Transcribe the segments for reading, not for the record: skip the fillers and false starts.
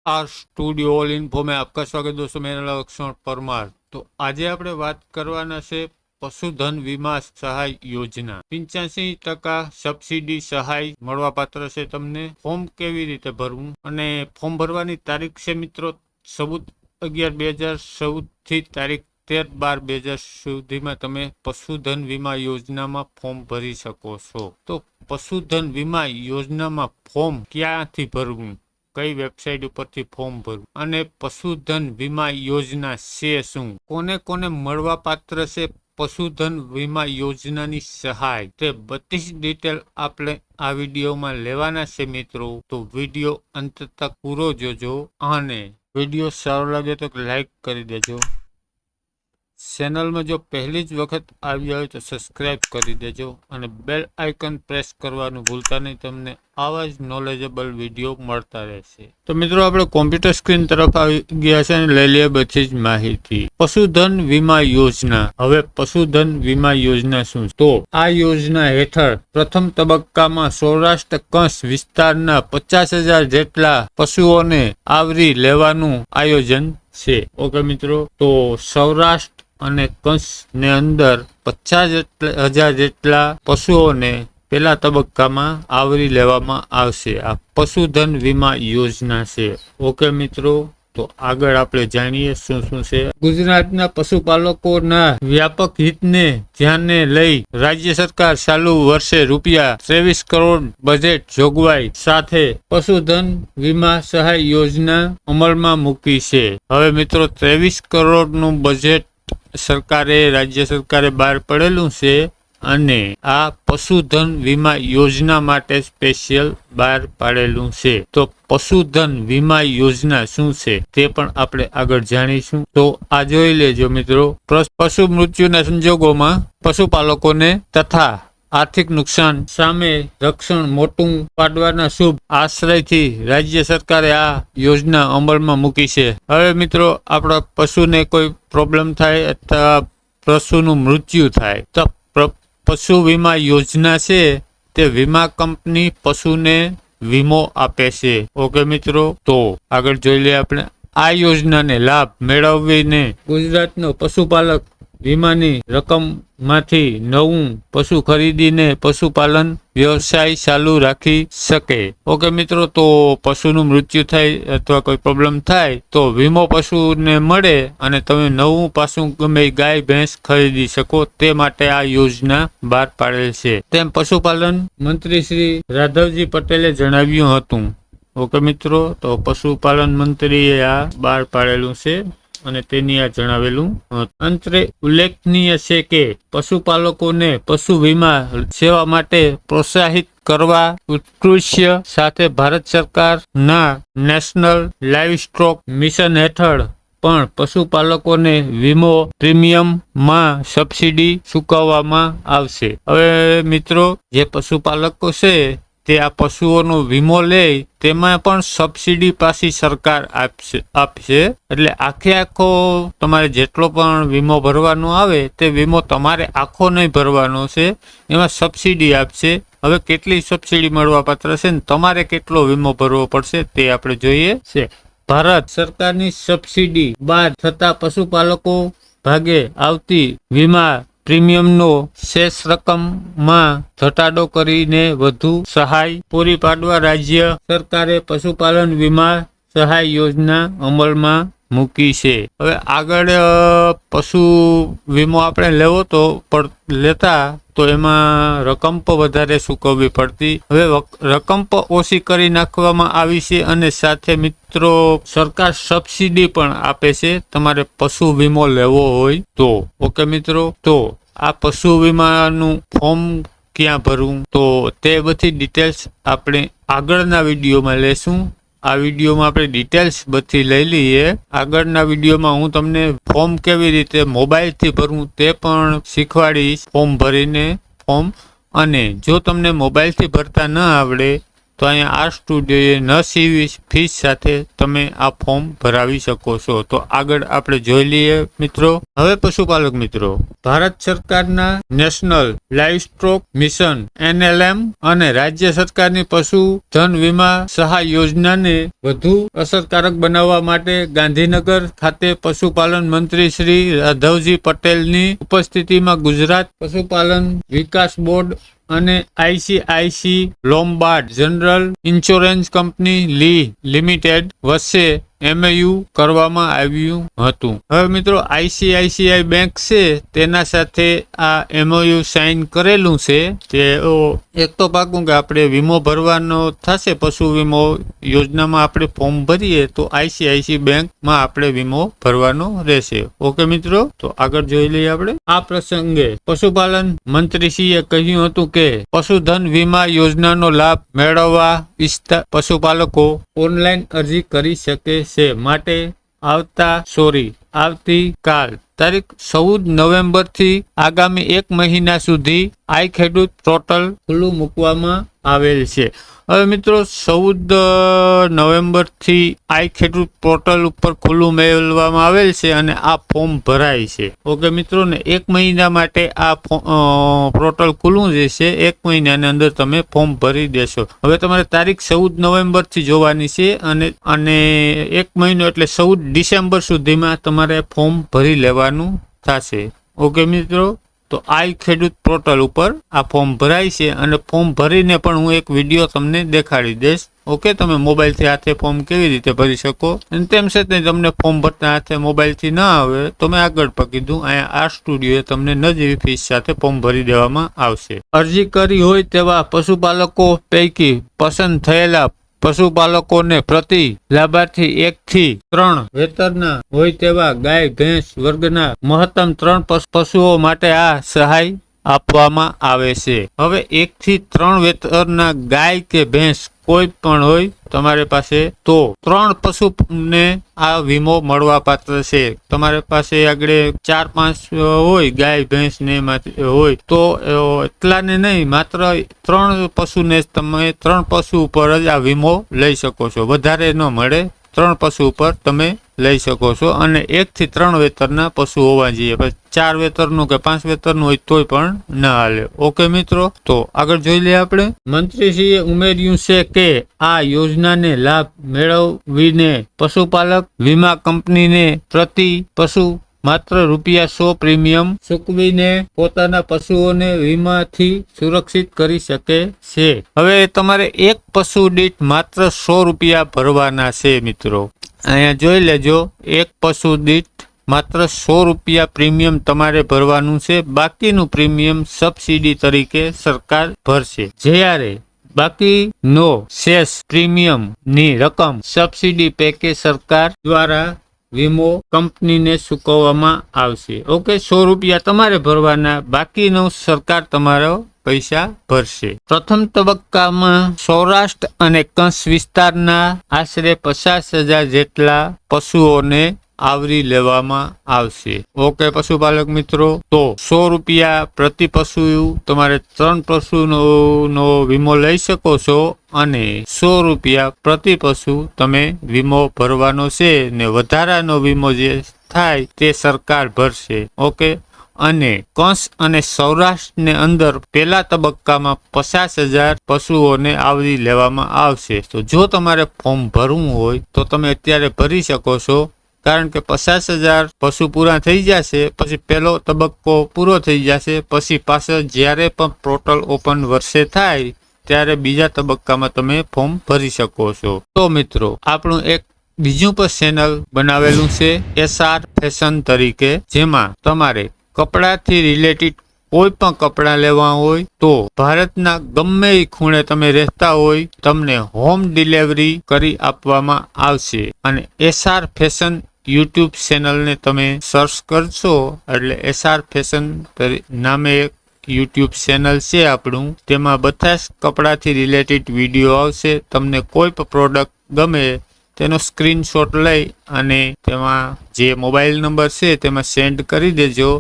Are studio all info में आपका स्वागत दोस्तों। मेरा नाम लक्ष्मण परमार। तो आज આપણે વાત કરવાના છે પશુધન વીમા સહાય યોજના। 85% સબસિડી સહાય મળવાપાત્ર છે તમને। ફોર્મ કેવી રીતે ભરવું અને ફોર્મ ભરવાની તારીખ છે મિત્રો 14/11/2014 થી તારીખ 13/12/2000 સુધીમાં તમે પશુધન વીમા યોજનામાં ફોર્મ ભરી શકો છો। તો પશુધન વીમા યોજનામાં ફોર્મ ક્યાંથી ભરવું, કઈ વેબસાઇટ ઉપરથી ફોર્મ ભરવું અને પશુધન વીમા યોજના છે શું, કોને કોને મળવા પાત્ર છે પશુધન વીમા યોજનાની સહાય, તે બધી જ ડિટેલ આપણે આ વિડીયોમાં લેવાના છે મિત્રો। તો વિડીયો અંત તક પૂરો જોજો અને વિડીયો સારો લાગે તો લાઈક કરી દેજો। ચેનલમાં જો પહેલી જ વખત આવ્યા હોય તો સબસ્ક્રાઇબ કરી દેજો અને બેલ આઇકન પ્રેસ કરવાનું ભૂલતા નહીં, તમને આવા જ નોલેજેબલ વિડીયો મળતા રહેશે। તો મિત્રો આપણે કોમ્પ્યુટર સ્ક્રીન તરફ આવી ગયા છે અને લઈ લઈએ બધી જ માહિતી। પશુધન વીમા યોજના। હવે પશુધન વીમા યોજના શું? તો આ યોજના હેઠળ પ્રથમ તબક્કામાં સૌરાષ્ટ્ર કચ્છ વિસ્તારના 50,000 જેટલા પશુઓને આવરી લેવાનું આયોજન છે। ઓકે મિત્રો, તો સૌરાષ્ટ્ર અને કચ્છ ને અંદર 50,000 જેટલા પશુઓને પહેલા તબક્કામાં આવરી લેવામાં આવશે। આ પશુધન વીમા યોજના છે। ઓકે મિત્રો, તો આગળ આપણે જાણીએ શું શું છે। ગુજરાતના પશુપાલકોના વ્યાપક હિતને ધ્યાને લઈ રાજ્ય સરકાર ચાલુ વર્ષે ₹23 કરોડ બજેટ જોગવાઈ સાથે પશુધન વીમા સહાય યોજના અમલમાં મૂકી છે। હવે મિત્રો 23 કરોડનું બજેટ રાજ્ય સરકારે બહાર પડેલું છે અને આ પશુધન વીમા યોજના માટે સ્પેશિયલ બહાર પાડેલું છે। તો પશુધન વીમા યોજના શું છે તે પણ આપણે આગળ જાણીશું। તો આ જોઈ લેજો મિત્રો। પશુ મૃત્યુના સંજોગોમાં પશુપાલકોને તથા આર્થિક નુકસાન સામે રક્ષણ મોટું પાડવાના શુભ આશ્રયથી રાજ્ય સરકારે આ યોજના અમલમાં મૂકી છે। હવે મિત્રો આપણા પશુને કોઈ પ્રોબ્લેમ થાય અથવા પશુનું મૃત્યુ થાય તો પશુ વીમા યોજના છે તે વીમા કંપની પશુને વીમો આપે છે। ઓકે મિત્રો, તો આગળ જોઈ લઈએ આપણે। આ યોજનાને લાભ મેળવીને ગુજરાતનો પશુપાલક વીમાની રકમમાંથી નવું પશુ ખરીદીને પશુપાલન વ્યવસાય ચાલુ રાખી શકે। ઓકે મિત્રો, તો પશુનું મૃત્યુ થાય અથવા કોઈ પ્રોબ્લેમ થાય તો વીમો પશુને મળે અને તમે નવું પાછું ગમે ગાય ભેંસ ખરીદી શકો, તે માટે આ યોજના બહાર પાડેલ છે, તેમ પશુપાલન મંત્રી શ્રી રાઘવજી પટેલે જણાવ્યું હતું। ઓકે મિત્રો, તો પશુપાલન મંત્રીએ આ બહાર પાડેલું છે અને તેની આ જણાવેલું। અંતરે ઉલ્લેખનીય છે કે પશુપાલકોને પશુ વીમા સેવા માટે પ્રોત્સાહિત કરવા ઉત્કૃષ્ય સાથે ભારત સરકારના નેશનલ લાઇવસ્ટોક મિશન હેઠળ પણ પશુપાલકોને વીમો પ્રીમિયમમાં સબસિડી ચૂકવવામાં આવશે। હવે મિત્રો, જે પશુપાલકો છે તે આ પશુઓનો વીમો લે તેમાં પણ સબસિડી પાછી સરકાર આપશે। એટલે આખો તમારે જેટલો પણ વીમો ભરવાનો આવે તે વીમો તમારે આખો નહીં ભરવાનો છે, એમાં સબસિડી આપશે। હવે કેટલી સબસિડી મળવા પાત્ર છે ને તમારે કેટલો વીમો ભરવો પડશે તે આપણે જોઈએ છે। ભારત સરકારની સબસિડી બાદ થતા પશુપાલકો ભાગે આવતી વીમા પ્રીમિયમનો શેષ રકમમાં ઘટાડો કરીને વધુ સહાય પૂરી પાડવા રાજ્ય સરકારે પશુપાલન વીમા સહાય યોજના અમલમાં મૂકી છે। હવે આગળ પશુ વીમો આપણે લેતા તો એમાં રકમ પણ વધારે ચૂકવવી પડતી, હવે રકમ પણ ઓછી કરી નાખવામાં આવી છે અને સાથે મિત્રો સરકાર સબસિડી પણ આપે છે તમારે પશુ વીમો લેવો હોય તો। ઓકે મિત્રો, તો આ પશુ વીમાનું ફોર્મ ક્યાં ભરવું તો તે બધી ડિટેલ્સ આપણે આગળના વિડીયોમાં લેશું। આ વિડીયોમાં આપણે ડિટેલ્સ બધી લઈ લઈએ। આગળના વિડીયોમાં હું તમને ફોર્મ કેવી રીતે મોબાઈલથી ભરવું તે પણ શીખવાડીશ, ફોર્મ ભરીને ફોર્મ। અને જો તમને મોબાઈલથી ભરતા ન આવડે તો અહીંયા આર સ્ટુડિયોએ ન ફીસ સાથે તમે આ ફોર્મ ભરાવી શકો છો। તો આગળ આપણે જોઈ લઈએ મિત્રો। હવે પશુપાલક મિત્રો, ભારત સરકારના નેશનલ લાઇવસ્ટોક મિશન NLM અને રાજ્ય સરકારની પશુધન વીમા સહાય યોજનાને વધુ અસરકારક બનાવવા માટે ગાંધીનગર ખાતે પશુપાલન મંત્રી શ્રી રાઘવજી પટેલની ઉપસ્થિતિમાં ગુજરાત પશુપાલન વિકાસ બોર્ડ અને ICICI Lombard general insurance company limited વચ્ચે MOU કરવામાં આવ્યું હતું. હવે મિત્રો ICICI બેંક છે તેના સાથે આ MOU સાઇન કરેલું છે. તે એક તો પાકું કે આપણે વીમો ભરવાનો થશે, પશુ વીમો યોજનામાં આપણે ફોર્મ ભરીએ તો ICICI બેંકમાં આપણે વીમો ભરવાનો રહેશે. ઓકે મિત્રો, તો આગળ જોઈ લઈએ આપણે. આ પ્રસંગે પશુપાલન મંત્રીશ્રીએ કહ્યું હતું કે પશુધન વીમા યોજનાનો લાભ મેળવવા ઈચ્છતા પશુપાલકો ઓનલાઈન અરજી કરી શકે છે. માટે આવતીકાલ તારીખ 14 નવેમ્બરથી આગામી 1 મહિના સુધી આઈ ખેડૂત પોર્ટલ ખુલ્લું મૂકવામાં આવેલ છે. હવે મિત્રો 14 નવેમ્બરથી આઈ ખેડૂત પોર્ટલ ઉપર ખુલ્લું મેળવવામાં આવેલ છે અને આ ફોર્મ ભરાય છે. ઓકે મિત્રો, ને 1 મહિના માટે આ પોર્ટલ ખુલ્લું રહેશે. 1 મહિનાની અંદર તમે ફોર્મ ભરી દેશો. હવે તમારે તારીખ 14 નવેમ્બરથી જોવાની છે અને 1 મહિનો એટલે 14 ડિસેમ્બર સુધીમાં તમારે ફોર્મ ભરી લેવાનું થશે. ઓકે મિત્રો, તો આઈ ખેડૂત પોર્ટલ ઉપર આ ફોર્મ ભરાય છે અને ફોર્મ ભરીને પણ હું એક વિડીયો તમને દેખાડી દઈશ. ઓકે, તમે મોબાઈલથી હાથે ફોર્મ કેવી રીતે ભરી શકો અને તેમ છતાં તમને ફોર્મ ભરતા હાથે મોબાઈલથી ના આવે તો મેં આગળ પણ કીધું, અહીંયા આ સ્ટુડિયોએ તમને નજીવી ફીસ સાથે ફોર્મ ભરી દેવામાં આવશે. અરજી કરી હોય તેવા પશુપાલકો પૈકી પસંદ થયેલા પશુપાલકોને પ્રતિ લાભાર્થી 1 થી 3 વેતરના હોય તેવા ગાય ભેંસ વર્ગના મહત્તમ 3 પશુઓ માટે આ સહાય આપવામાં આવે છે. હવે 1 થી 3 વેતરના ગાય કે ભેંસ કોઈ પણ હોય તમારી પાસે તો 3 પશુને આ વીમો મળવા પાત્ર છે. તમારી પાસે આગળ 4-5 હોય ગાય ભેંસ ને હોય તો એટલાને નહીં, માત્ર 3 પશુને તમે 3 પશુ ઉપર જ આ વીમો લઈ શકો છો. વધારે ન મળે, 3 પશુ ઉપર તમે લઈ શકો છો અને 1 થી 3 વેતરના પશુ હોવા જોઈએ. 4 વેતરનું કે 5 વેતરનું હોય તોય પણ ના હાલે. ઓકે મિત્રો, તો આગળ જોઈ લઈએ આપણે. મંત્રીશ્રીએ ઉમેર્યું છે કે આ યોજનાને લાભ મેળવીને પશુપાલક વીમા કંપનીને પ્રતિ પશુ માત્ર ₹100 પ્રીમિયમ ચૂકવીને પોતાના પશુઓને વીમાથી સુરક્ષિત કરી શકે છે. હવે તમારે એક પશુ દીઠ માત્ર ₹100 ભરવાના છે મિત્રો. અહીંયા જોઈ લેજો, એક પશુ દીઠ માત્ર ₹100 પ્રીમિયમ તમારે ભરવાનું છે. બાકીનું પ્રીમિયમ સબસિડી તરીકે સરકાર ભરશે. જ્યારે બાકીનો શેષ પ્રીમિયમ ની રકમ સબસિડી પેકેજ સરકાર દ્વારા વીમો કંપનીને ચૂકવવામાં આવશે. ઓકે, ₹100 તમારે ભરવાના, બાકીનો સરકાર તમારો પૈસા ભરશે. પ્રથમ તબક્કામાં સૌરાષ્ટ્ર અને કચ્છ વિસ્તારના આશરે 50,000 જેટલા પશુઓને આવરી લેવામાં આવશે. ઓકે પશુપાલક મિત્રો, તો ₹100 પ્રતિ પશુ તમારે 3 પશુનો વીમો લઈ શકો છો અને ₹100 પ્રતિ પશુ તમે વીમો ભરવાનો છે ને વધારાનો વીમો જે થાય તે સરકાર ભરશે. ઓકે, અને કચ્છ અને સૌરાષ્ટ્રની અંદર પહેલા તબક્કામાં 50,000 પશુઓને આવરી લેવામાં આવશે. તો જો તમારે ફોર્મ ભરવું હોય તો તમે અત્યારે ભરી શકો છો, કારણ કે 50,000 પશુ પૂરા થઈ જશે પછી પહેલો તબક્કો પૂરો થઈ જશે. પછી પાછળ જ્યારે પણ પોર્ટલ ઓપન વર્ષે થાય ત્યારે બીજા તબક્કામાં તમે ફોર્મ ભરી શકો છો. તો મિત્રો, આપણું એક બીજું પણ ચેનલ બનાવેલું છે SR ફેશન તરીકે, જેમાં તમારે કપડાથી રિલેટેડ કોઈ પણ કપડાં લેવા હોય તો ભારતના ગમે એ ખૂણે તમે રહેતા હોય તમને હોમ ડિલિવરી કરી આપવામાં આવશે. અને SR ફેશન યુટ્યુબ ચેનલને તમે સર્ચ કરશો એટલે SR ફેશન નામે એક યુટ્યુબ ચેનલ છે આપણું, તેમાં બધા જ કપડાથી રિલેટેડ વિડીયો આવશે. તમને કોઈ પણ પ્રોડક્ટ ગમે તેનો સ્ક્રીનશોટ લઈ અને તેમાં જે મોબાઈલ નંબર છે તેમાં સેન્ડ કરી દેજો.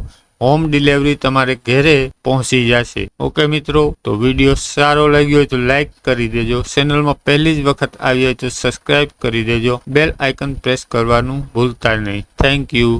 હોમ ડિલિવરી તમારે ઘરે પહોંચી જશે. ઓકે મિત્રો, તો વિડીયો સારો લાગ્યો હોય તો લાઈક કરી દેજો. ચેનલમાં પહેલી જ વખત આવી હોય તો સબસ્ક્રાઈબ કરી દેજો. બેલ આઇકન પ્રેસ કરવાનું ભૂલતા નહીં. Thank you.